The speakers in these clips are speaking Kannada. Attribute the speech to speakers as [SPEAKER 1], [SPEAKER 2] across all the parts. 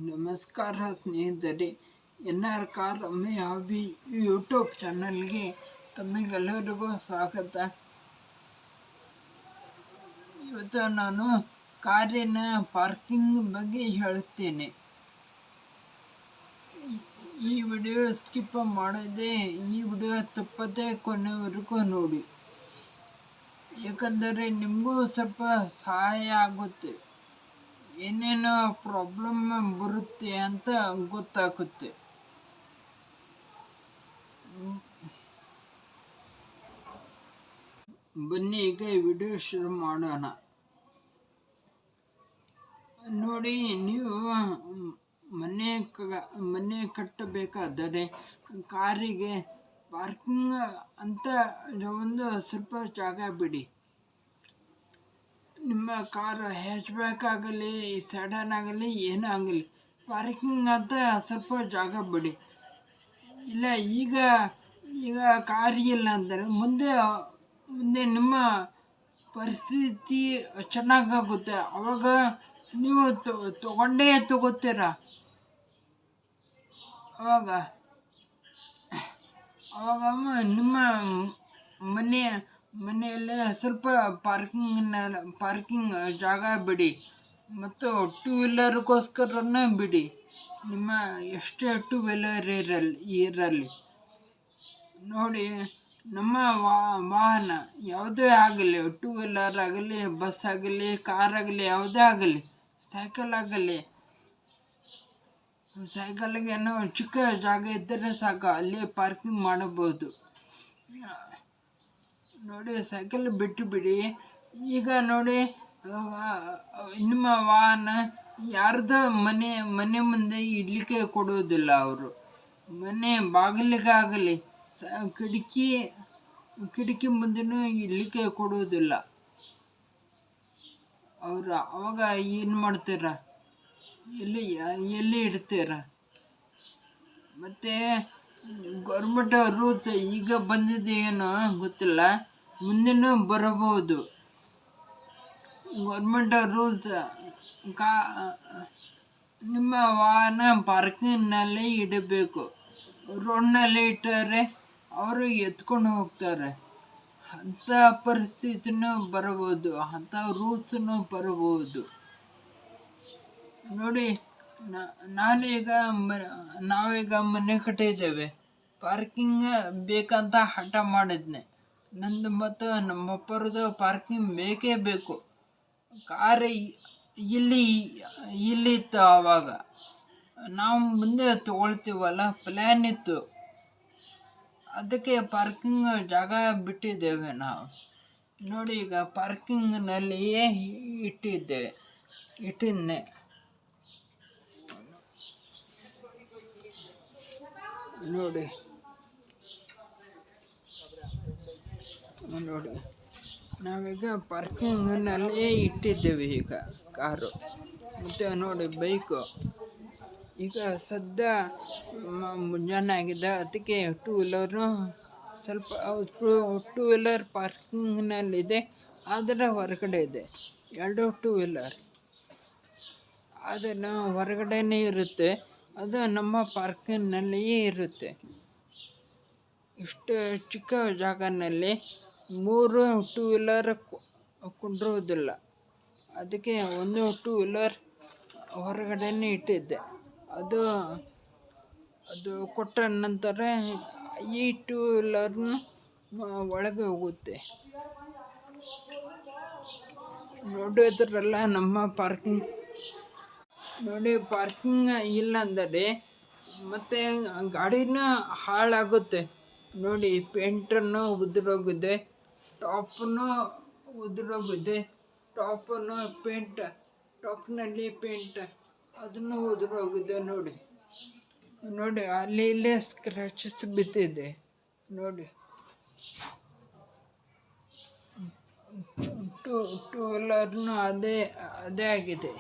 [SPEAKER 1] ನಮಸ್ಕಾರ ಸ್ನೇಹಿತರೆ, NR ಕಾರ್ ಅಮ್ಮೆ ಹಾಬಿ ಯೂಟ್ಯೂಬ್ ಚಾನಲ್ಗೆ ತಮಗೆಲ್ಲರಿಗೂ ಸ್ವಾಗತ. ಇವತ್ತು ನಾನು ಕಾರಿನ ಪಾರ್ಕಿಂಗ್ ಬಗ್ಗೆ ಹೇಳುತ್ತೇನೆ. ಈ ವಿಡಿಯೋ ಸ್ಕಿಪ್ ಮಾಡದೆ ಈ ವಿಡಿಯೋ ತಪ್ಪದೆ ಕೊನೆವರೆಗೂ ನೋಡಿ, ಏಕೆಂದರೆ ನಿಮಗೂ ಸ್ವಲ್ಪ ಸಹಾಯ ಆಗುತ್ತೆ. ಏನೇನೋ ಪ್ರಾಬ್ಲಮ್ ಬರುತ್ತೆ ಅಂತ ಗೊತ್ತಾಗುತ್ತೆ. ಬನ್ನಿ ಈಗ ವಿಡಿಯೋ ಶುರು ಮಾಡೋಣ. ನೋಡಿ, ನೀವು ಮನೆ ಕಟ್ಟಬೇಕಾದರೆ ಕಾರಿಗೆ ಪಾರ್ಕಿಂಗ್ ಅಂತ ಒಂದು ಸ್ವಲ್ಪ ಜಾಗ ಬಿಡಿ. ನಿಮ್ಮ ಕಾರು ಹ್ಯಾಚ್ ಬ್ಯಾಕ್ ಆಗಲಿ, ಸೆಡನ್ ಆಗಲಿ, ಏನೇ ಆಗಲಿ, ಪಾರ್ಕಿಂಗ್ ಅಂತ ಸ್ವಲ್ಪ ಜಾಗ ಬಿಡಿ. ಇಲ್ಲ ಈಗ ಕಾರ್ ಇಲ್ಲ ಅಂದರೆ ಮುಂದೆ ನಿಮ್ಮ ಪರಿಸ್ಥಿತಿ ಚೆನ್ನಾಗಾಗುತ್ತೆ. ಅವಾಗ ನೀವು ತಗೋತೀರ. ಅವಾಗ ನಿಮ್ಮ ಮನೆಯಲ್ಲಿ ಸ್ವಲ್ಪ ಪಾರ್ಕಿಂಗ್ ಜಾಗ ಬಿಡಿ, ಮತ್ತು ಟೂ ವೀಲರ್ಗೋಸ್ಕರನೇ ಬಿಡಿ. ನಿಮ್ಮ ಎಷ್ಟೇ ಟೂ ವೀಲರ್ ಇರಲಿ. ನೋಡಿ, ನಮ್ಮ ವಾಹನ ಯಾವುದೇ ಆಗಲಿ, ಟೂ ವೀಲರ್ ಆಗಲಿ, ಬಸ್ ಆಗಲಿ, ಕಾರ್ ಆಗಲಿ, ಯಾವುದೇ ಆಗಲಿ, ಸೈಕಲ್ಗೆ ಏನೋ ಚಿಕ್ಕ ಜಾಗ ಇದ್ದರೆ ಸಾಕು, ಅಲ್ಲಿ ಪಾರ್ಕಿಂಗ್ ಮಾಡಬಹುದು. ನೋಡಿ, ಸೈಕಲ್ ಬಿಟ್ಟು ಬಿಡಿ. ಈಗ ನೋಡಿ, ನಿಮ್ಮ ವಾಹನ ಯಾರ್ದೋ ಮನೆ ಮುಂದೆ ಇಡ್ಲಿಕ್ಕೆ ಕೊಡುವುದಿಲ್ಲ. ಅವರು ಮನೆ ಬಾಗಿಲಿಗಾಗಲಿ ಕಿಟಕಿ ಮುಂದೆನೂ ಇಡ್ಲಿಕ್ಕೆ ಕೊಡುವುದಿಲ್ಲ ಅವರು. ಅವಾಗ ಏನು ಮಾಡ್ತೀರ? ಎಲ್ಲಿ ಇಡ್ತೀರ? ಮತ್ತು ಗೌರ್ಮೆಂಟ್ ರೂಲ್ಸ್ ಈಗ ಬಂದಿದೆ ಏನೋ ಗೊತ್ತಿಲ್ಲ, ಮುಂದೆನೂ ಬರಬಹುದು. ಗೌರ್ಮೆಂಟ್ ರೂಲ್ಸ್ ನಿಮ್ಮ ವಾಹನ ಪಾರ್ಕಿಂಗ್ನಲ್ಲಿ ಇಡಬೇಕು. ರೋಡ್ನಲ್ಲಿ ಇಟ್ಟರೆ ಅವರು ಎತ್ಕೊಂಡು ಹೋಗ್ತಾರೆ. ಅಂಥ ಪರಿಸ್ಥಿತಿನೂ ಬರಬಹುದು, ಅಂಥ ರೂಲ್ಸನ್ನು ಬರಬಹುದು. ನೋಡಿ, ನಾವೀಗ ಮನೆ ಕಟ್ಟಿದ್ದೇವೆ, ಪಾರ್ಕಿಂಗ್ ಬೇಕಂತ ಹಠ ಮಾಡಿದ್ನೆ. ನಂದು ಮತ್ತು ನಮ್ಮಪ್ಪರದು ಪಾರ್ಕಿಂಗ್ ಬೇಕೇ ಬೇಕು. ಕಾರ್ ಇಲ್ಲಿತ್ತು. ಆವಾಗ ನಾವು ಮುಂದೆ ತಗೊಳ್ತೀವಲ್ಲ, ಪ್ಲ್ಯಾನ್ ಇತ್ತು, ಅದಕ್ಕೆ ಪಾರ್ಕಿಂಗ್ ಜಾಗ ಬಿಟ್ಟಿದ್ದೇವೆ ನಾವು. ನೋಡಿ, ಈಗ ಪಾರ್ಕಿಂಗ್ನಲ್ಲಿಯೇ ಇಟ್ಟಿದ್ದೆ. ನೋಡಿ, ನಾವೀಗ ಪಾರ್ಕಿಂಗ್ನಲ್ಲೇ ಇಟ್ಟಿದ್ದೇವೆ ಈಗ ಕಾರು. ಮತ್ತು ನೋಡಿ, ಬೈಕು ಈಗ ಸದ್ಯ ಮುಂಜಾನೆ ಆಗಿದೆ, ಅದಕ್ಕೆ ಟೂ ವೀಲರು ಸ್ವಲ್ಪ ಟೂ ವೀಲರ್ ಪಾರ್ಕಿಂಗ್ನಲ್ಲಿದೆ, ಆದರೆ ಹೊರಗಡೆ ಇದೆ. 2 ಟೂ ವೀಲರ್ ಅದನ್ನು ಹೊರಗಡೆನೇ ಇರುತ್ತೆ, ಅದು ನಮ್ಮ ಪಾರ್ಕಿಂಗ್ನಲ್ಲಿಯೇ ಇರುತ್ತೆ. ಇಷ್ಟು ಚಿಕ್ಕ ಜಾಗನಲ್ಲಿ 3 ಟೂ ವೀಲರ್ ಕೊಂಡಿರುವುದಿಲ್ಲ, ಅದಕ್ಕೆ 1 ಟೂ ವೀಲರ್ ಹೊರಗಡೆನೇ ಇಟ್ಟಿದ್ದೆ. ಅದು ಕೊಟ್ಟ ನಂತರ ಈ ಟೂ ವೀಲರ್ನ ಒಳಗೆ ಹೋಗುತ್ತೆ. ನೋಡಿದ್ರಲ್ಲ ನಮ್ಮ ಪಾರ್ಕಿಂಗ್. ನೋಡಿ, ಪಾರ್ಕಿಂಗ್ ಇಲ್ಲ ಅಂದರೆ ಮತ್ತೆ ಗಾಡಿನ ಹಾಳಾಗುತ್ತೆ. ನೋಡಿ, ಪೇಂಟನ್ನು ಉದುರೋಗಿದೆ, ಟಾಪ್ನಲ್ಲಿ ಪೇಂಟ್ ಅದನ್ನು ಉದುರೋಗಿದೆ. ನೋಡಿ, ಅಲ್ಲಿ ಸ್ಕ್ರ್ಯಾಚಸ್ ಬಿದ್ದಿದೆ. ನೋಡಿ, ಟೂ ವೀಲರ್ನು ಅದೇ ಆಗಿದೆ.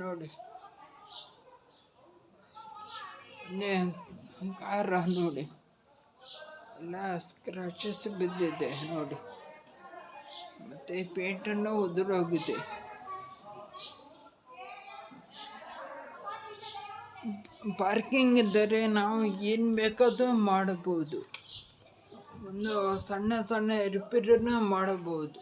[SPEAKER 1] ನೋಡಿ, ಕಾರ ನೋಡಿ, ಎಲ್ಲ ಸ್ಕ್ರ್ಯಾಚಸ್ ಬಿದ್ದಿದೆ. ನೋಡಿ, ಮತ್ತು ಪೇಂಟನ್ನು ಉದುರೋಗಿದೆ. ಪಾರ್ಕಿಂಗ್ ಇದ್ದರೆ ನಾವು ಏನು ಬೇಕಾದರೂ ಮಾಡಬಹುದು. ಒಂದು ಸಣ್ಣ ಸಣ್ಣ ರಿಪೇರಿನ ಮಾಡಬಹುದು.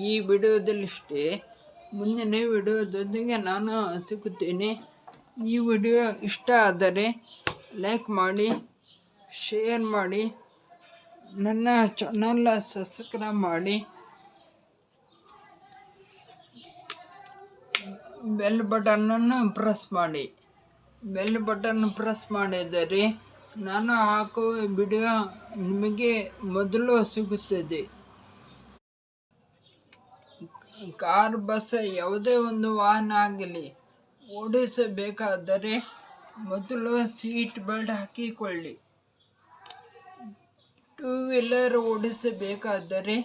[SPEAKER 1] ಈ ವಿಡಿಯೋದಲ್ಲಿಷ್ಟೇ. ಮುಂದಿನ ವಿಡಿಯೋದೊಂದಿಗೆ ನಾನು ಸಿಗುತ್ತೇನೆ. ಈ ವಿಡಿಯೋ ಇಷ್ಟ ಆದರೆ ಲೈಕ್ ಮಾಡಿ, ಶೇರ್ ಮಾಡಿ, ನನ್ನ ಚಾನಲ್ ಸಬ್ಸ್ಕ್ರೈಬ್ ಮಾಡಿ, ಬೆಲ್ ಬಟನನ್ನು ಪ್ರೆಸ್ ಮಾಡಿ. ಬೆಲ್ ಬಟನ್ ಪ್ರೆಸ್ ಮಾಡಿದರೆ ನಾನು ಹಾಕುವ ವಿಡಿಯೋ ನಿಮಗೆ ಮೊದಲು ಸಿಗುತ್ತದೆ. ಕಾರ್, ಬಸ್ ಯಾವುದೇ ಒಂದು ವಾಹನ ಆಗಲಿ ಓಡಿಸಬೇಕಾದರೆ ಮೊದಲು ಸೀಟ್ ಬೆಲ್ಟ್ ಹಾಕಿಕೊಳ್ಳಿ. 2 ವೀಲರ್ ಓಡಿಸಬೇಕಾದರೆ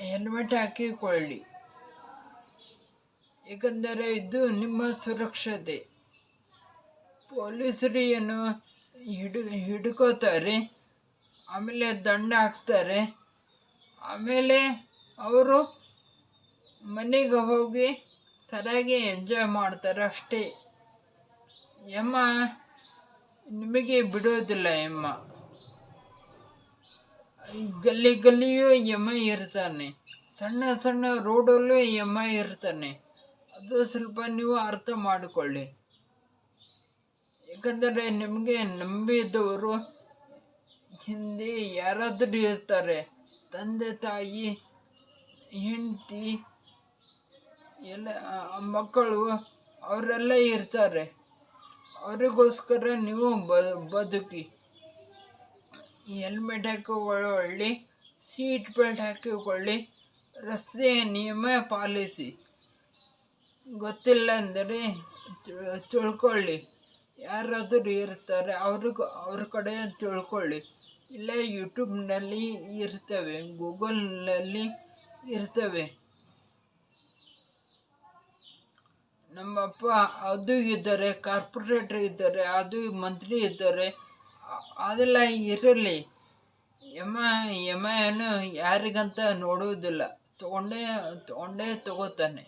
[SPEAKER 1] ಹೆಲ್ಮೆಟ್ ಹಾಕಿಕೊಳ್ಳಿ, ಏಕೆಂದರೆ ಇದು ನಿಮ್ಮ ಸುರಕ್ಷತೆ. ಪೊಲೀಸರು ಏನು ಹಿಡ್ಕೋತಾರೆ, ಆಮೇಲೆ ದಂಡ ಹಾಕ್ತಾರೆ, ಆಮೇಲೆ ಅವರು ಮನೆಗೆ ಹೋಗಿ ಸರಿಯಾಗಿ ಎಂಜಾಯ್ ಮಾಡ್ತಾರೆ ಅಷ್ಟೇ. ಯಮ್ಮ ನಿಮಗೆ ಬಿಡೋದಿಲ್ಲ. ಯಮ್ಮ ಗಲ್ಲಿ ಗಲ್ಲಿಯೂ ಯಮ್ಮ ಇರ್ತಾನೆ, ಸಣ್ಣ ಸಣ್ಣ ರೋಡಲ್ಲೂ ಯಮ್ಮ ಇರ್ತಾನೆ. ಅದು ಸ್ವಲ್ಪ ನೀವು ಅರ್ಥ ಮಾಡಿಕೊಳ್ಳಿ. ಯಾಕಂದರೆ ನಿಮಗೆ ನಂಬಿದವರು ಹಿಂದೆ ಯಾರಾದರೂ ಇರ್ತಾರೆ. ತಂದೆ ತಾಯಿ, ಹೆಂಡತಿ, ಎಲ್ಲ ಮಕ್ಕಳು ಅವರೆಲ್ಲ ಇರ್ತಾರೆ. ಅವರಿಗೋಸ್ಕರ ನೀವು ಬದುಕಿ. ಹೆಲ್ಮೆಟ್ ಹಾಕಿಕೊಳ್ಳಿ, ಸೀಟ್ ಬೆಲ್ಟ್ ಹಾಕಿಕೊಳ್ಳಿ, ರಸ್ತೆಯ ನಿಯಮ ಪಾಲಿಸಿ. ಗೊತ್ತಿಲ್ಲ ಅಂದರೆ ತಿಳ್ಕೊಳ್ಳಿ. ಯಾರಾದರೂ ಇರ್ತಾರೆ, ಅವ್ರ ಕಡೆ ತಿಳ್ಕೊಳ್ಳಿ. ಇಲ್ಲ ಯೂಟ್ಯೂಬ್ನಲ್ಲಿ ಇರ್ತವೆ, ಗೂಗಲ್ನಲ್ಲಿ ಇರ್ತವೆ. ನಮ್ಮಪ್ಪ ಅದು ಇದ್ದಾರೆ, ಕಾರ್ಪೊರೇಟರ್ ಇದ್ದಾರೆ, ಅದು ಮಂತ್ರಿ ಇದ್ದಾರೆ. ಅದೆಲ್ಲ ಇರಲಿ. ಯಮ ಏನು ಯಾರಿಗಂತ ನೋಡುವುದಿಲ್ಲ, ತಗೊಂಡೇ ತಗೋತಾನೆ.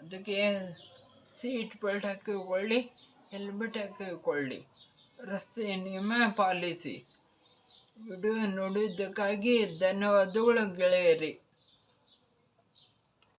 [SPEAKER 1] ಅದಕ್ಕೆ ಸೀಟ್ ಬೆಲ್ಟ್ ಹಾಕಿಕೊಳ್ಳಿ, ಹೆಲ್ಮೆಟ್ ಹಾಕಿಕೊಳ್ಳಿ, ರಸ್ತೆ ನಿಯಮ ಪಾಲಿಸಿ. ವಿಡಿಯೋ ನೋಡಿದ್ದಕ್ಕಾಗಿ ಧನ್ಯವಾದಗಳು ಗೆಳೆಯರಿ.